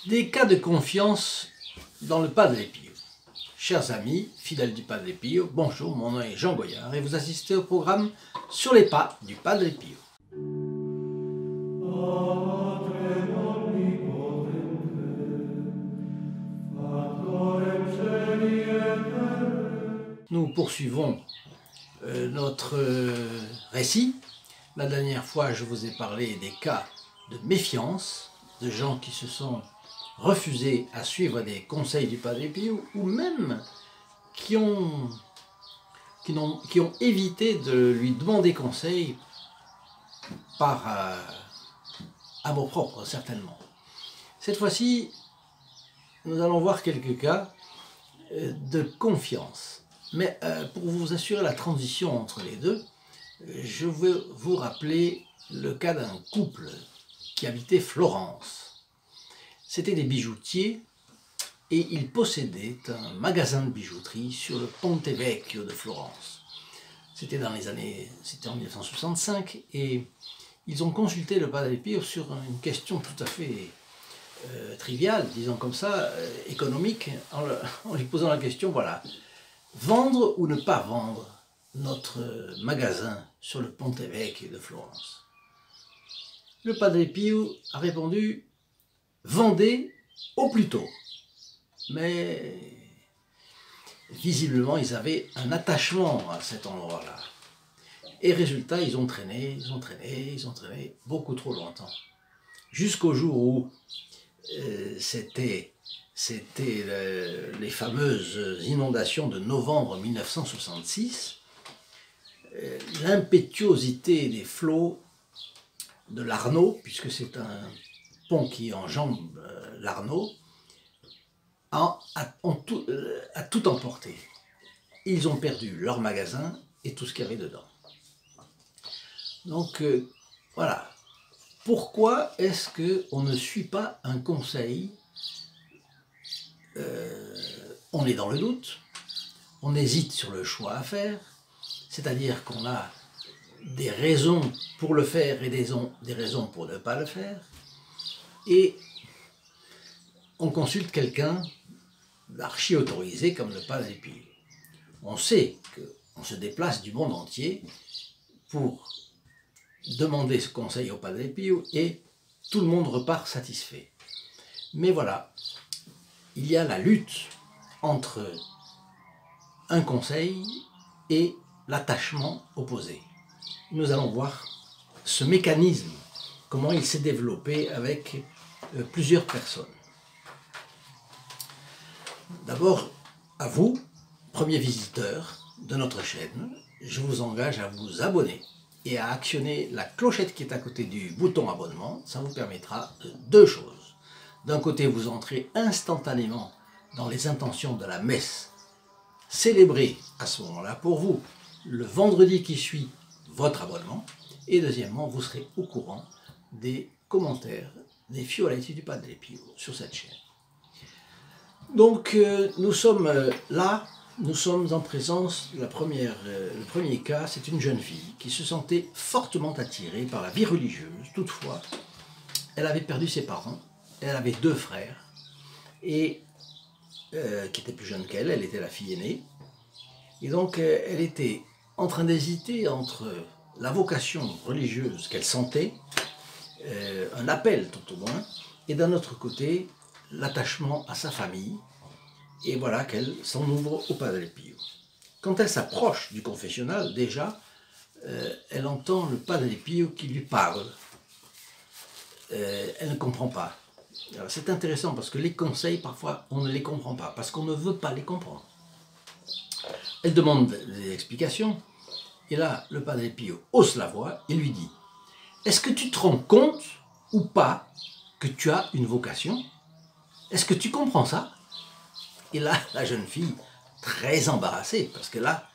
Des cas de confiance dans le Padre Pio. Chers amis, fidèles du Padre Pio, bonjour, mon nom est Jean Goyard et vous assistez au programme Sur les pas du Padre Pio. Nous poursuivons notre récit. La dernière fois, je vous ai parlé des cas de méfiance, de gens qui se sont refusés à suivre des conseils du Padre Pio, ou même qui ont évité de lui demander conseil par amour propre, certainement. Cette fois-ci, nous allons voir quelques cas de confiance. Mais pour vous assurer la transition entre les deux, je veux vous rappeler le cas d'un couple qui habitait Florence. C'était des bijoutiers et ils possédaient un magasin de bijouterie sur le Ponte Vecchio de Florence. C'était en 1965 et ils ont consulté le Padre Pio sur une question tout à fait triviale, disons comme ça, économique, en lui posant la question, voilà, vendre ou ne pas vendre notre magasin sur le Ponte Vecchio de Florence? Le Padre Pio a répondu: vendez au plus tôt. Mais visiblement, ils avaient un attachement à cet endroit-là. Et résultat, ils ont traîné beaucoup trop longtemps. Jusqu'au jour où c'était les fameuses inondations de novembre 1966, l'impétuosité des flots de l'Arno, puisque c'est un pont qui enjambe l'Arno, a tout emporté. Ils ont perdu leur magasin et tout ce qu'il y avait dedans. Donc voilà. Pourquoi est-ce qu'on ne suit pas un conseil? On est dans le doute, on hésite sur le choix à faire, c'est-à-dire qu'on a des raisons pour le faire et des raisons pour ne pas le faire, et on consulte quelqu'un d'archi autorisé comme le Padre Pio. On sait qu'on se déplace du monde entier pour demander ce conseil au Padre Pio et tout le monde repart satisfait. Mais voilà, il y a la lutte entre un conseil et l'attachement opposé. Nous allons voir ce mécanisme, comment il s'est développé avec plusieurs personnes. D'abord, à vous, premier visiteur de notre chaîne, je vous engage à vous abonner et à actionner la clochette qui est à côté du bouton abonnement. Ça vous permettra de deux choses. D'un côté, vous entrez instantanément dans les intentions de la messe célébrée à ce moment-là pour vous le vendredi qui suit votre abonnement. Et deuxièmement, vous serez au courant des commentaires, des fioletti du Padre Pio sur cette chaîne. Donc nous sommes là, nous sommes en présence de le premier cas, c'est une jeune fille qui se sentait fortement attirée par la vie religieuse. Toutefois, elle avait perdu ses parents, elle avait deux frères, et qui étaient plus jeunes qu'elle, elle était la fille aînée. Et donc elle était en train d'hésiter entre la vocation religieuse qu'elle sentait, un appel tout au moins, et d'un autre côté, l'attachement à sa famille, et voilà qu'elle s'en ouvre au Padre Pio. Quand elle s'approche du confessionnal, déjà, elle entend le Padre Pio qui lui parle. Elle ne comprend pas. C'est intéressant parce que les conseils, parfois, on ne les comprend pas, parce qu'on ne veut pas les comprendre. Elle demande des explications, et là, le Padre Pio hausse la voix et lui dit: est-ce que tu te rends compte ou pas que tu as une vocation? Est-ce que tu comprends ça? Et là, la jeune fille, très embarrassée, parce que là,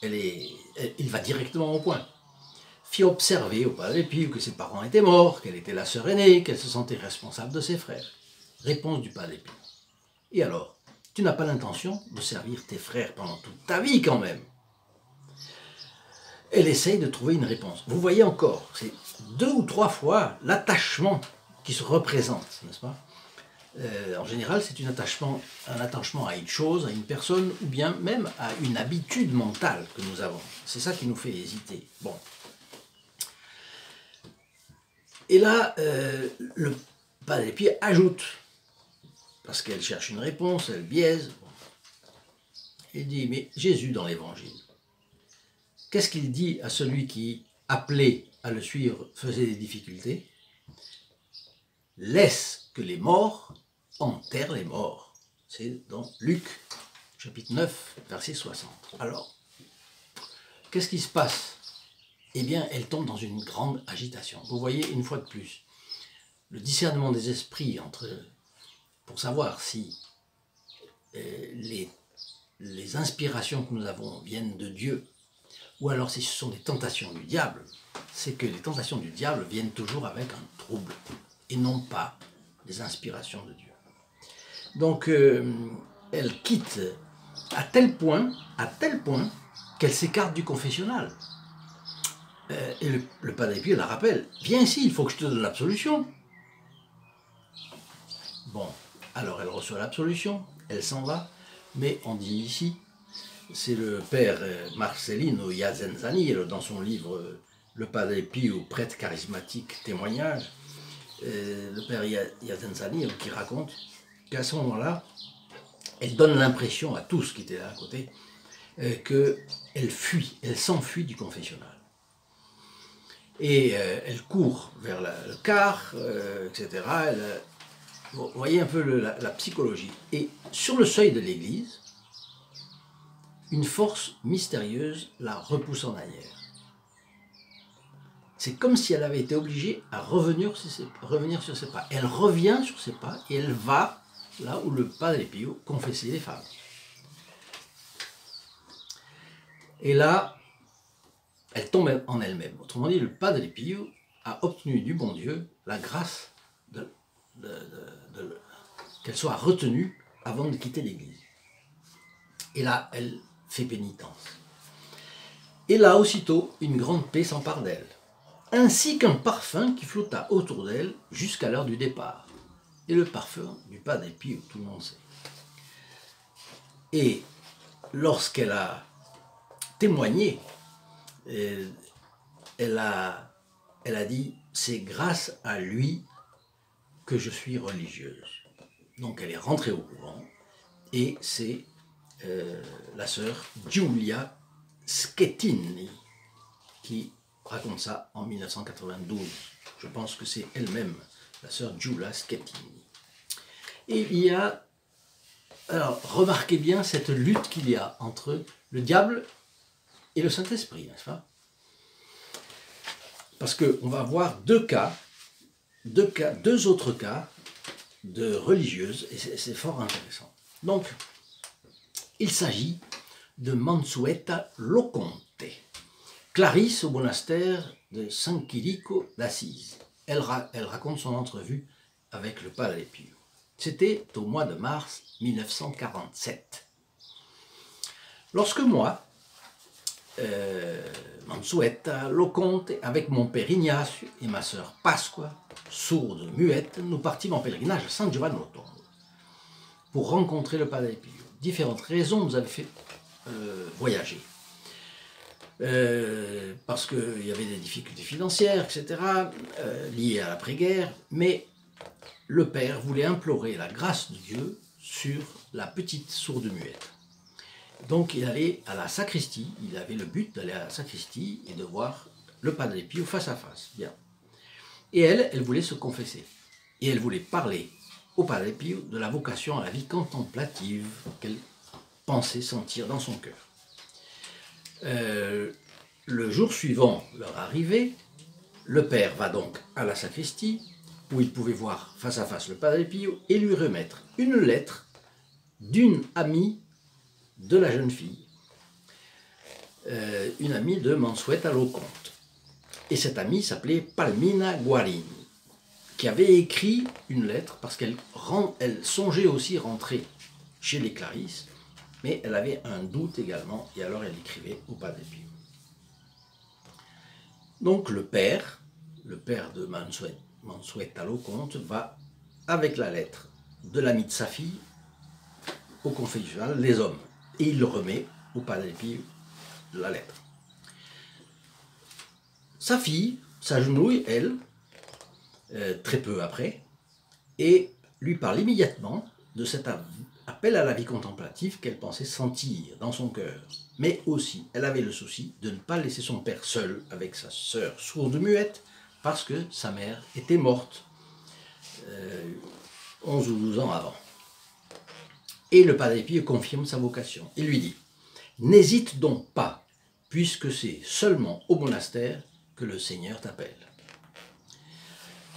il va directement au point, fit observer au Padre Pio que ses parents étaient morts, qu'elle était la sœur aînée, qu'elle se sentait responsable de ses frères. Réponse du Padre Pio: et alors, tu n'as pas l'intention de servir tes frères pendant toute ta vie quand même? Elle essaye de trouver une réponse. Vous voyez encore, c'est 2 ou 3 fois l'attachement qui se représente, n'est-ce pas? En général, c'est un attachement à une chose, à une personne, ou bien même à une habitude mentale que nous avons. C'est ça qui nous fait hésiter. Bon. Et là, le Padre Pio ajoute, parce qu'elle cherche une réponse, elle biaise. Il dit, mais Jésus dans l'Évangile, qu'est-ce qu'il dit à celui qui, appelé à le suivre, faisait des difficultés? Laisse que les morts enterrent les morts. C'est dans Luc, chapitre 9, verset 60. Alors, qu'est-ce qui se passe? Eh bien, elle tombe dans une grande agitation. Vous voyez, une fois de plus, le discernement des esprits pour savoir si les inspirations que nous avons viennent de Dieu, ou alors si ce sont des tentations du diable, c'est que les tentations du diable viennent toujours avec un trouble, et non pas des inspirations de Dieu. Donc, elle quitte à tel point qu'elle s'écarte du confessionnal. Et le Padre Pio la rappelle, viens ici, il faut que je te donne l'absolution. Bon, alors elle reçoit l'absolution, elle s'en va, mais on dit ici, c'est le père Marcelino Iazenzani, dans son livre Le Padre Pio, prêtre charismatique, témoignage, le père Iazenzani qui raconte qu'à ce moment-là, elle donne l'impression à tous qui étaient là à côté qu'elle s'enfuit du confessionnal. Et elle court vers le car, etc. Vous voyez un peu la psychologie. Et sur le seuil de l'église, une force mystérieuse la repousse en arrière. C'est comme si elle avait été obligée à revenir sur ses pas. Elle revient sur ses pas et elle va là où le Padre Pio confessait les femmes. Et là, elle tombe en elle-même. Autrement dit, le Padre Pio a obtenu du bon Dieu la grâce qu'elle soit retenue avant de quitter l'église. Et là, elle fait pénitence. Et là, aussitôt, une grande paix s'empare d'elle, ainsi qu'un parfum qui flotta autour d'elle jusqu'à l'heure du départ. Et le parfum du Padre Pio, tout le monde sait. Et lorsqu'elle a témoigné, elle a dit, c'est grâce à lui que je suis religieuse. Donc elle est rentrée au couvent, et c'est la sœur Giulia Schettini qui raconte ça en 1992. Je pense que c'est elle-même, la sœur Giulia Schettini. Et il y a, alors remarquez bien cette lutte qu'il y a entre le diable et le Saint-Esprit, n'est-ce pas? Parce qu'on va voir deux autres cas de religieuses, et c'est fort intéressant. Donc, il s'agit de Mansueta Loconte, Clarisse au monastère de San Chirico d'Assise. Elle raconte son entrevue avec le Padre Pio. C'était au mois de mars 1947. Lorsque moi, Mansueta Loconte, avec mon père Ignacio et ma sœur Pasqua, sourde, muette, nous partîmes en pèlerinage à San Giovanni Rotondo pour rencontrer le Padre Pio. Différentes raisons nous avaient fait voyager. Parce qu'il y avait des difficultés financières, etc., liées à l'après-guerre, mais le père voulait implorer la grâce de Dieu sur la petite sourde muette. Donc il allait à la sacristie, il avait le but d'aller à la sacristie et de voir le Padre Pio face à face. Bien. Et elle voulait se confesser. Et elle voulait parler au Padre Pio de la vocation à la vie contemplative qu'elle pensait sentir dans son cœur. Le jour suivant leur arrivée, le père va donc à la sacristie, où il pouvait voir face à face le Padre Pio et lui remettre une lettre d'une amie de la jeune fille, une amie de Mansueta Loconte. Et cette amie s'appelait Palmina Guarini, qui avait écrit une lettre parce qu'elle songeait aussi rentrer chez les Clarisses, mais elle avait un doute également, et alors elle écrivait au Padre Pio. Donc le père de Mansueta Loconte, va avec la lettre de l'ami de sa fille au confessionnal, les hommes. Et il remet au Padre Pio la lettre. Sa fille s'agenouille, elle, très peu après, et lui parle immédiatement de cet appel à la vie contemplative qu'elle pensait sentir dans son cœur. Mais aussi, elle avait le souci de ne pas laisser son père seul avec sa sœur sourde-muette, parce que sa mère était morte 11 ou 12 ans avant. Et le Padre Pio confirme sa vocation. Il lui dit « N'hésite donc pas, puisque c'est seulement au monastère que le Seigneur t'appelle. »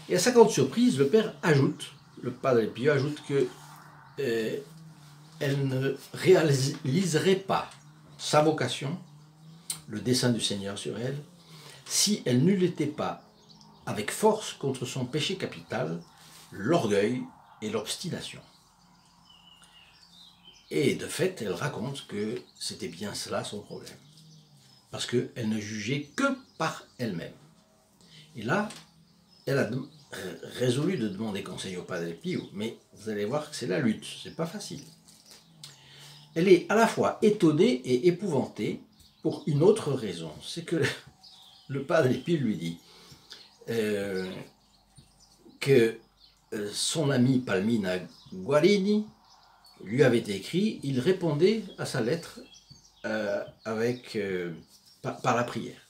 Et à sa grande surprise, le Padre Pio ajoute que elle ne réaliserait pas sa vocation, le dessein du Seigneur sur elle, si elle n'eût été pas avec force contre son péché capital, l'orgueil et l'obstination. Et de fait, elle raconte que c'était bien cela son problème, parce qu'elle ne jugeait que par elle-même. Et là, elle a résolu de demander conseil au Padre Pio, mais vous allez voir que c'est la lutte, c'est pas facile. Elle est à la fois étonnée et épouvantée pour une autre raison, c'est que le Padre Pio lui dit que son ami Palmina Guarini lui avait écrit, il répondait à sa lettre par la prière.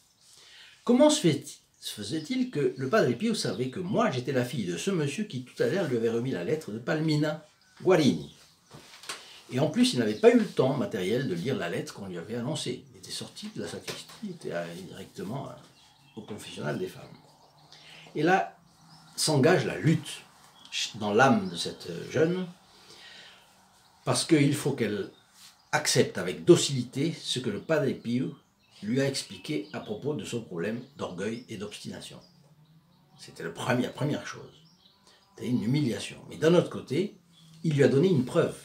Comment se faisait-il que le Padre Pio savait que moi j'étais la fille de ce monsieur qui tout à l'heure lui avait remis la lettre de Palmina Guarini? Et en plus, il n'avait pas eu le temps matériel de lire la lettre qu'on lui avait annoncée. Il était sorti de la sacristie, il était directement au confessionnal des femmes. Et là, s'engage la lutte dans l'âme de cette jeune, parce qu'il faut qu'elle accepte avec docilité ce que le Padre Pio lui a expliqué à propos de son problème d'orgueil et d'obstination. C'était la première chose. C'était une humiliation. Mais d'un autre côté, il lui a donné une preuve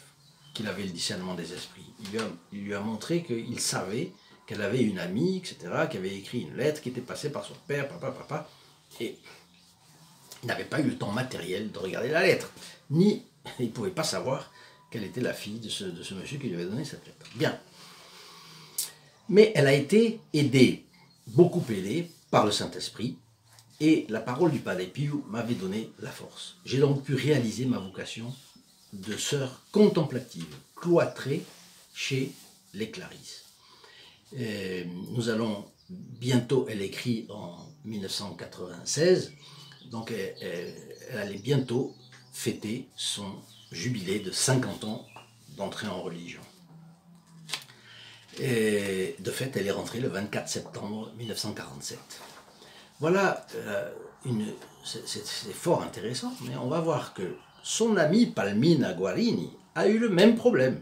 qu'il avait le discernement des esprits. Il lui a montré qu'il savait qu'elle avait une amie, etc., qui avait écrit une lettre qui était passée par son père, papa, et il n'avait pas eu le temps matériel de regarder la lettre, ni il ne pouvait pas savoir qu'elle était la fille de ce monsieur qui lui avait donné cette lettre. Bien. Mais elle a été aidée, beaucoup aidée, par le Saint-Esprit, et la parole du Padre Pio m'avait donné la force. J'ai donc pu réaliser ma vocation de sœur contemplative, cloîtrée chez les Clarisses. Nous allons bientôt, elle écrit en 1996, donc elle allait bientôt fêter son jubilé de 50 ans d'entrée en religion. Et de fait, elle est rentrée le 24 septembre 1947. Voilà, c'est fort intéressant, mais on va voir que son amie Palmina Guarini a eu le même problème.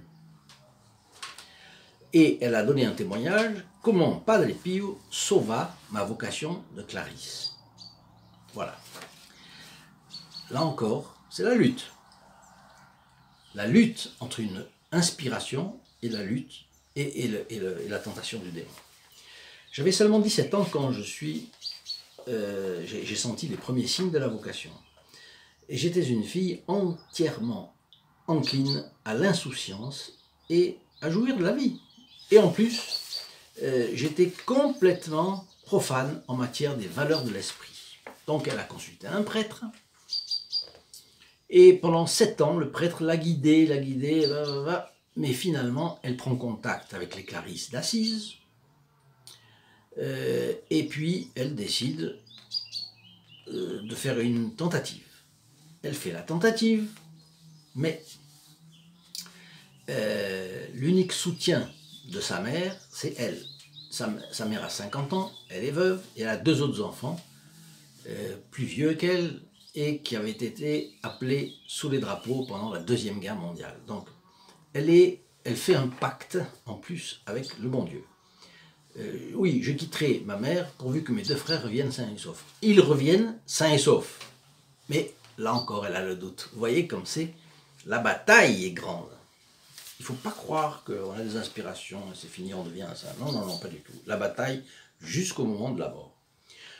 Et elle a donné un témoignage, comment Padre Pio sauva ma vocation de Clarisse. Voilà. Là encore, c'est la lutte. La lutte entre une inspiration et la lutte et la tentation du démon. J'avais seulement 17 ans quand j'ai senti les premiers signes de la vocation. Et j'étais une fille entièrement encline à l'insouciance et à jouir de la vie. Et en plus, j'étais complètement profane en matière des valeurs de l'esprit. Donc elle a consulté un prêtre. Et pendant 7 ans, le prêtre l'a guidée, mais finalement, elle prend contact avec les Clarisses d'Assise. Et puis, elle décide de faire une tentative. Elle fait la tentative, mais l'unique soutien de sa mère, c'est elle. Sa mère a 50 ans, elle est veuve, et elle a 2 autres enfants, plus vieux qu'elle, et qui avaient été appelés sous les drapeaux pendant la Deuxième Guerre mondiale. Donc, elle fait un pacte, en plus, avec le bon Dieu. Oui, je quitterai ma mère pourvu que mes 2 frères reviennent sains et saufs. Ils reviennent sains et saufs. Mais là encore, elle a le doute. Vous voyez comme c'est, la bataille est grande. Il ne faut pas croire qu'on a des inspirations et c'est fini, on devient ça. Non, non, non, pas du tout. La bataille jusqu'au moment de la mort.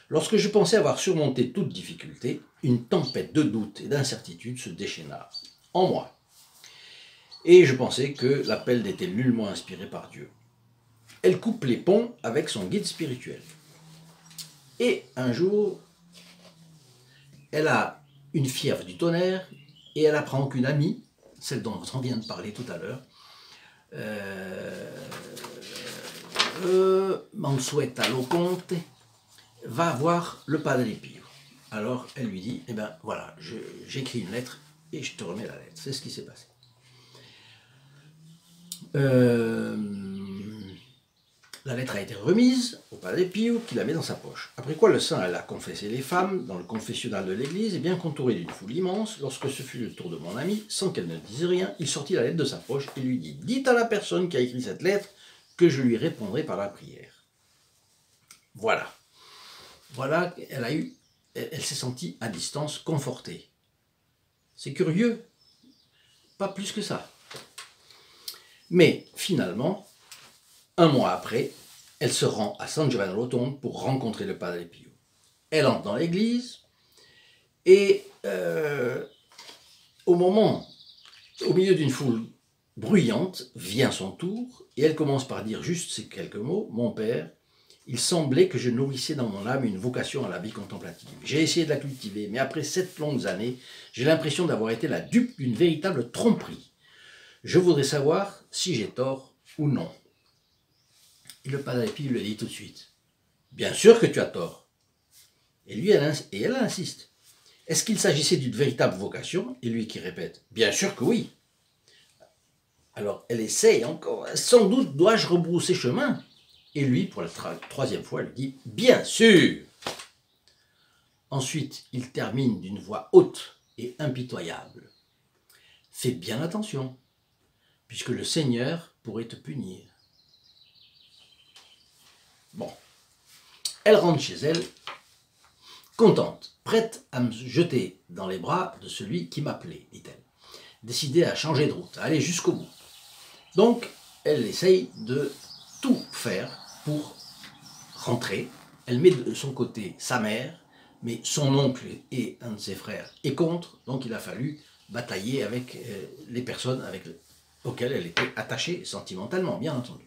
Lorsque je pensais avoir surmonté toute difficulté, une tempête de doute et d'incertitude se déchaîna. en moi. Et je pensais que l'appel n'était nullement inspiré par Dieu. Elle coupe les ponts avec son guide spirituel. Et un jour, elle a une fièvre du tonnerre et elle apprend qu'une amie, celle dont on vient de parler tout à l'heure, Mansueta Loconte, va voir le Padre Pio. Alors elle lui dit, eh ben voilà, j'écris une lettre et je te remets la lettre. C'est ce qui s'est passé. La lettre a été remise au Padre Pio qui la met dans sa poche. Après quoi le saint alla confesser les femmes dans le confessionnal de l'église et bien contouré d'une foule immense, lorsque ce fut le tour de mon amie, sans qu'elle ne dise rien, il sortit la lettre de sa poche et lui dit « Dites à la personne qui a écrit cette lettre que je lui répondrai par la prière. » Voilà. Voilà, elle s'est sentie à distance, confortée. C'est curieux, pas plus que ça. Mais finalement, un mois après, elle se rend à San Giovanni Rotondo pour rencontrer le Padre Pio. Elle entre dans l'église et au milieu d'une foule bruyante, vient son tour et elle commence par dire juste ces quelques mots. « Mon père, il semblait que je nourrissais dans mon âme une vocation à la vie contemplative. J'ai essayé de la cultiver, mais après 7 longues années, j'ai l'impression d'avoir été la dupe d'une véritable tromperie. Je voudrais savoir si j'ai tort ou non. » Et le Padre Pio le dit tout de suite. « Bien sûr que tu as tort. » Et elle insiste. « Est-ce qu'il s'agissait d'une véritable vocation ?» Et lui qui répète. « Bien sûr que oui. » Alors elle essaye encore. « Sans doute dois-je rebrousser chemin ?» Et lui, pour la troisième fois, lui dit « Bien sûr !» Ensuite, il termine d'une voix haute et impitoyable. « Fais bien attention, puisque le Seigneur pourrait te punir. » Bon, elle rentre chez elle, contente, prête à me jeter dans les bras de celui qui m'appelait, dit-elle, décidée à changer de route, à aller jusqu'au bout. Donc, elle essaye de tout faire pour rentrer. Elle met de son côté sa mère, mais son oncle et un de ses frères est contre, donc il a fallu batailler avec les personnes auxquelles elle était attachée sentimentalement, bien entendu.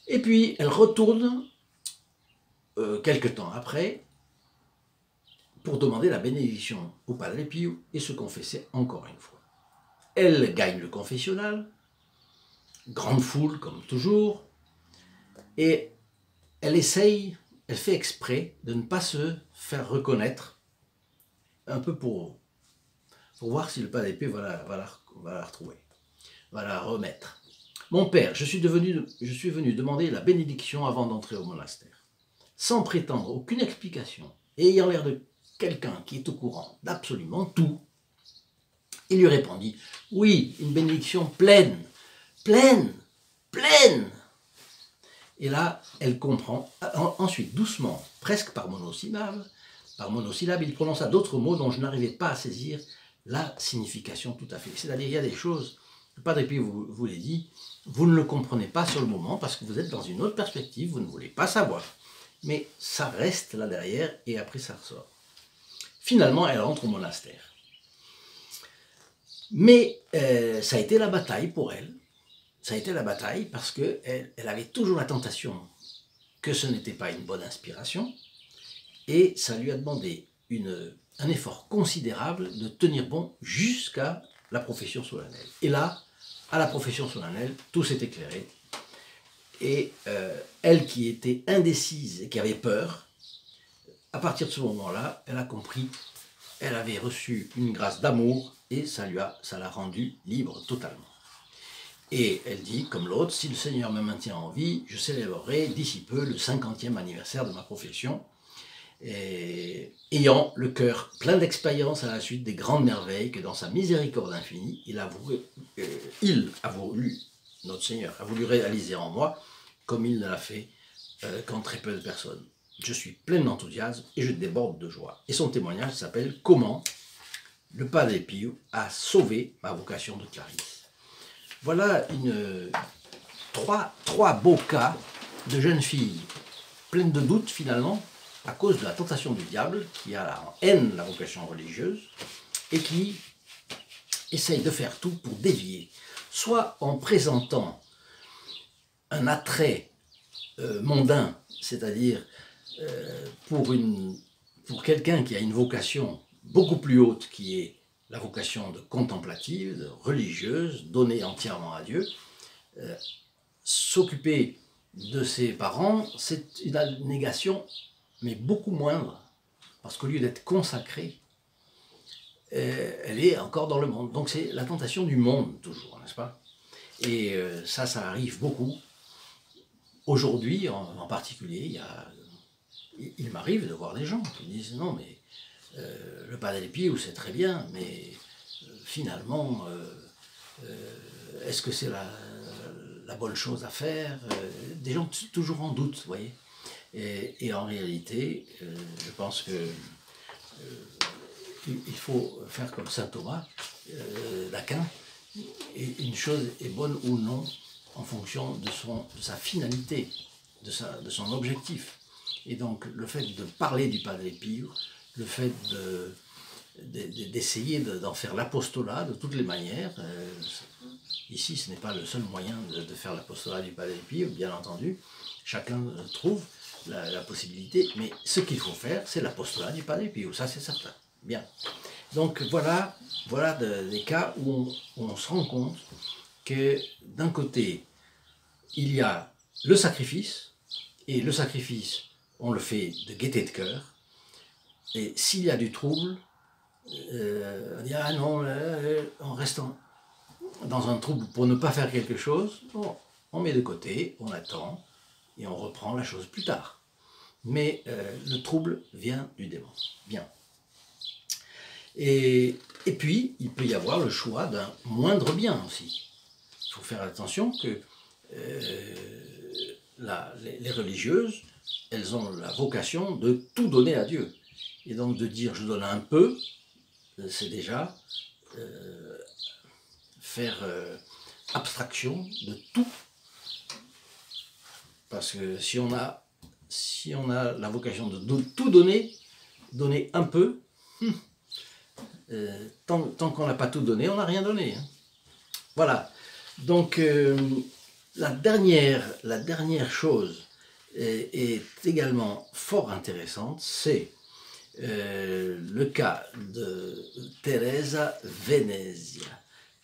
Et puis, elle retourne, quelque temps après, pour demander la bénédiction au Padre Pio et se confesser encore une fois. Elle gagne le confessionnal, grande foule comme toujours, et elle fait exprès de ne pas se faire reconnaître, un peu pour voir si le Padre Pio va la retrouver, va la remettre. Mon père, je suis venu demander la bénédiction avant d'entrer au monastère. Sans prétendre aucune explication, et ayant l'air de quelqu'un qui est au courant d'absolument tout, il lui répondit « Oui, une bénédiction pleine, pleine, pleine !» Et là, elle comprend. Ensuite, doucement, presque par monosyllabe, il prononça d'autres mots dont je n'arrivais pas à saisir la signification tout à fait. C'est-à-dire, il y a des choses, le Padre Pio vous les dit, vous ne le comprenez pas sur le moment parce que vous êtes dans une autre perspective, vous ne voulez pas savoir. Mais ça reste là derrière et après ça ressort. Finalement, elle rentre au monastère. Mais ça a été la bataille pour elle. Ça a été la bataille parce qu'elle avait toujours la tentation que ce n'était pas une bonne inspiration et ça lui a demandé un effort considérable de tenir bon jusqu'à la profession solennelle. Et là, à la profession solennelle, tout s'est éclairé. Et elle qui était indécise et qui avait peur, à partir de ce moment-là, elle a compris, elle avait reçu une grâce d'amour et ça l'a rendue libre totalement. Et elle dit, comme l'autre, si le Seigneur me maintient en vie, je célébrerai d'ici peu le 50e anniversaire de ma profession, et ayant le cœur plein d'expérience à la suite des grandes merveilles que dans sa miséricorde infinie, notre Seigneur a voulu réaliser en moi, comme il ne l'a fait qu'en très peu de personnes. Je suis plein d'enthousiasme et je déborde de joie. Et son témoignage s'appelle « Comment le Padre Pio a sauvé ma vocation de clarisse ». Voilà trois beaux cas de jeunes filles pleines de doutes finalement, à cause de la tentation du diable, qui a en haine la vocation religieuse, et qui essaye de faire tout pour dévier, soit en présentant un attrait mondain, c'est-à-dire pour quelqu'un qui a une vocation beaucoup plus haute, qui est la vocation de contemplative, de religieuse, donnée entièrement à Dieu, s'occuper de ses parents, c'est une abnégation, mais beaucoup moindre, parce qu'au lieu d'être consacrée, elle est encore dans le monde. Donc c'est la tentation du monde, toujours, n'est-ce pas? Et ça arrive beaucoup. Aujourd'hui, en particulier, il m'arrive de voir des gens qui disent non, mais le Padre Pio, c'est très bien, mais finalement, est-ce que c'est la bonne chose à faire? Des gens toujours en doute, vous voyez. Et en réalité, je pense que il faut faire comme saint Thomas d'Aquin. Et une chose est bonne ou non en fonction de sa finalité, de son objectif. Et donc le fait de parler du Padre Pio, le fait d'essayer d'en faire l'apostolat de toutes les manières, ici ce n'est pas le seul moyen de faire l'apostolat du Padre Pio, bien entendu, chacun trouve la possibilité, mais ce qu'il faut faire, c'est l'apostolat du Padre Pio, ça c'est certain. Bien. Donc voilà des cas où on se rend compte que d'un côté, il y a le sacrifice, et le sacrifice, on le fait de gaieté de cœur, et s'il y a du trouble, on dit ah non, en restant dans un trouble pour ne pas faire quelque chose, bon, on met de côté, on attend, et on reprend la chose plus tard. Mais le trouble vient du démon. Bien. Et puis, il peut y avoir le choix d'un moindre bien aussi. Il faut faire attention que les religieuses, elles ont la vocation de tout donner à Dieu. Et donc de dire je donne un peu, c'est déjà faire abstraction de tout. Parce que si on a la vocation de tout donner, donner un peu, tant qu'on n'a pas tout donné, on n'a rien donné. Hein. Voilà. Donc la dernière chose est également fort intéressante, c'est le cas de Teresa Venezia.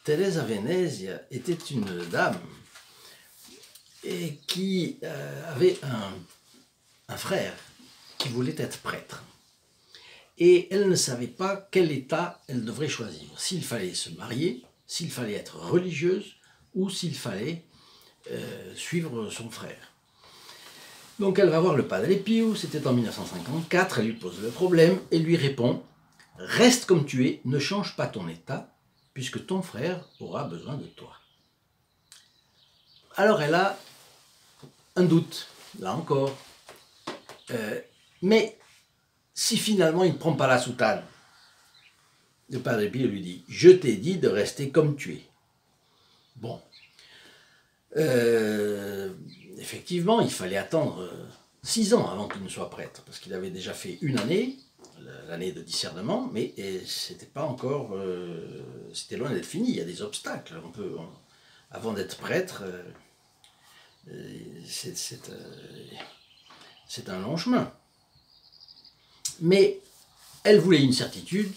Teresa Venezia était une dame et qui avait un frère qui voulait être prêtre. Et elle ne savait pas quel état elle devrait choisir. S'il fallait se marier, s'il fallait être religieuse ou s'il fallait suivre son frère. Donc elle va voir le Padre Pio, c'était en 1954, elle lui pose le problème et lui répond « Reste comme tu es, ne change pas ton état, puisque ton frère aura besoin de toi. » Alors elle a un doute, là encore. Mais si finalement il ne prend pas la soutane, le Padre Pio lui dit « Je t'ai dit de rester comme tu es. » Bon. Effectivement, il fallait attendre 6 ans avant qu'il ne soit prêtre, parce qu'il avait déjà fait une année, l'année de discernement, mais c'était pas encore, c'était loin d'être fini, il y a des obstacles. Avant d'être prêtre, c'est un long chemin. Mais elle voulait une certitude,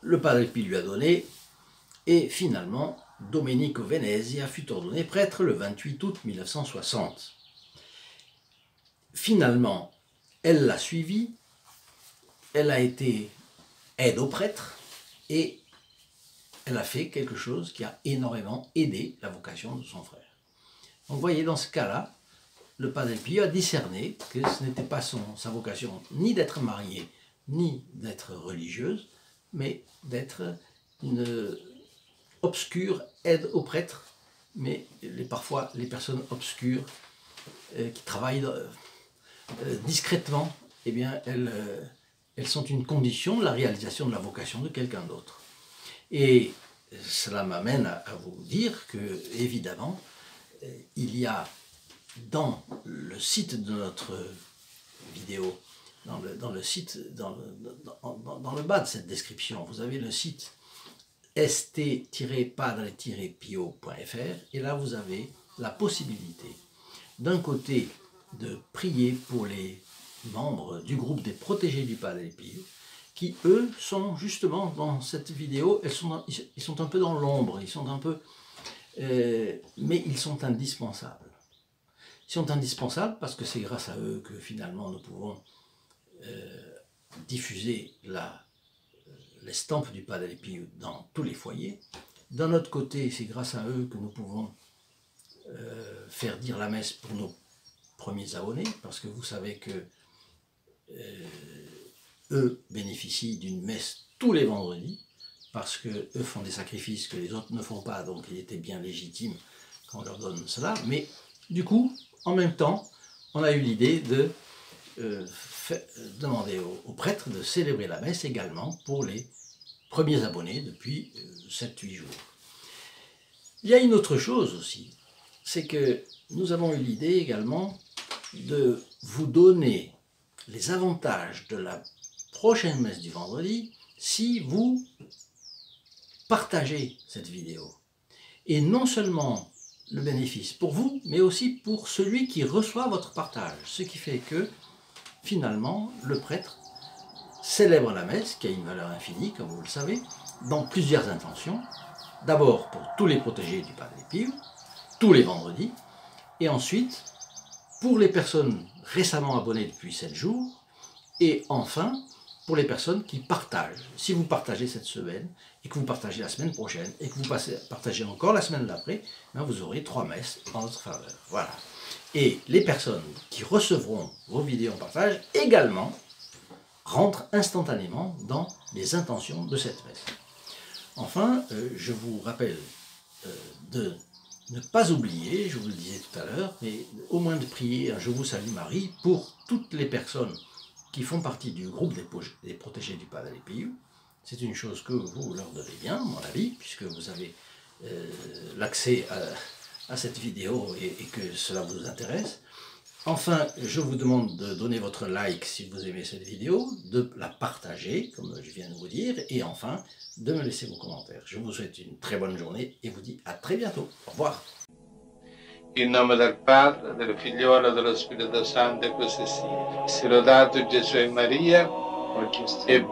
le Padre Pio lui a donné, et finalement, Domenico Venezia fut ordonné prêtre le 28 août 1960. Finalement, elle l'a suivi, elle a été aide au prêtre et elle a fait quelque chose qui a énormément aidé la vocation de son frère. Donc vous voyez, dans ce cas-là, le Padre Pio a discerné que ce n'était pas sa vocation ni d'être mariée, ni d'être religieuse, mais d'être une obscure aide au prêtre, mais parfois les personnes obscures qui travaillent discrètement, eh bien elles sont une condition de la réalisation de la vocation de quelqu'un d'autre. Et cela m'amène à vous dire que, évidemment, il y a dans le site de notre vidéo, dans le bas de cette description, vous avez le site st-padre-pio.fr, et là vous avez la possibilité d'un côté de prier pour les membres du groupe des protégés du Padre Pio, qui eux sont justement dans cette vidéo, ils sont un peu dans l'ombre, ils sont un peu, mais ils sont indispensables. Ils sont indispensables parce que c'est grâce à eux que finalement nous pouvons diffuser l'estampe du Padre Pio dans tous les foyers. D'un autre côté, c'est grâce à eux que nous pouvons faire dire la messe pour nos premiers abonnés, parce que vous savez que eux bénéficient d'une messe tous les vendredis, parce que eux font des sacrifices que les autres ne font pas, donc il était bien légitime qu'on leur donne cela. Mais du coup, en même temps, on a eu l'idée de demander aux prêtres de célébrer la messe également pour les premiers abonnés depuis 7-8 jours. Il y a une autre chose aussi, c'est que nous avons eu l'idée également de vous donner les avantages de la prochaine messe du vendredi si vous partagez cette vidéo. Et non seulement le bénéfice pour vous, mais aussi pour celui qui reçoit votre partage. Ce qui fait que, finalement, le prêtre célèbre la messe, qui a une valeur infinie, comme vous le savez, dans plusieurs intentions. D'abord pour tous les protégés du Padre Pio, tous les vendredis, et ensuite pour les personnes récemment abonnées depuis 7 jours, et enfin pour les personnes qui partagent. Si vous partagez cette semaine, et que vous partagez la semaine prochaine, et que vous partagez encore la semaine d'après, vous aurez 3 messes en votre faveur. Voilà. Et les personnes qui recevront vos vidéos en partage également rentrent instantanément dans les intentions de cette messe. Enfin, je vous rappelle de ne pas oublier, je vous le disais tout à l'heure, mais au moins de prier un Je vous salue Marie pour toutes les personnes qui font partie du groupe des protégés du Padre Pio. C'est une chose que vous leur devez bien, à mon avis, puisque vous avez l'accès à cette vidéo et que cela vous intéresse. Enfin, je vous demande de donner votre like si vous aimez cette vidéo, de la partager, comme je viens de vous dire, et enfin, de me laisser vos commentaires. Je vous souhaite une très bonne journée et vous dis à très bientôt. Au revoir. In nome del Padre, del Figliolo e dello Spirito Santo, e così sia. Sia lodato Gesù e Maria, e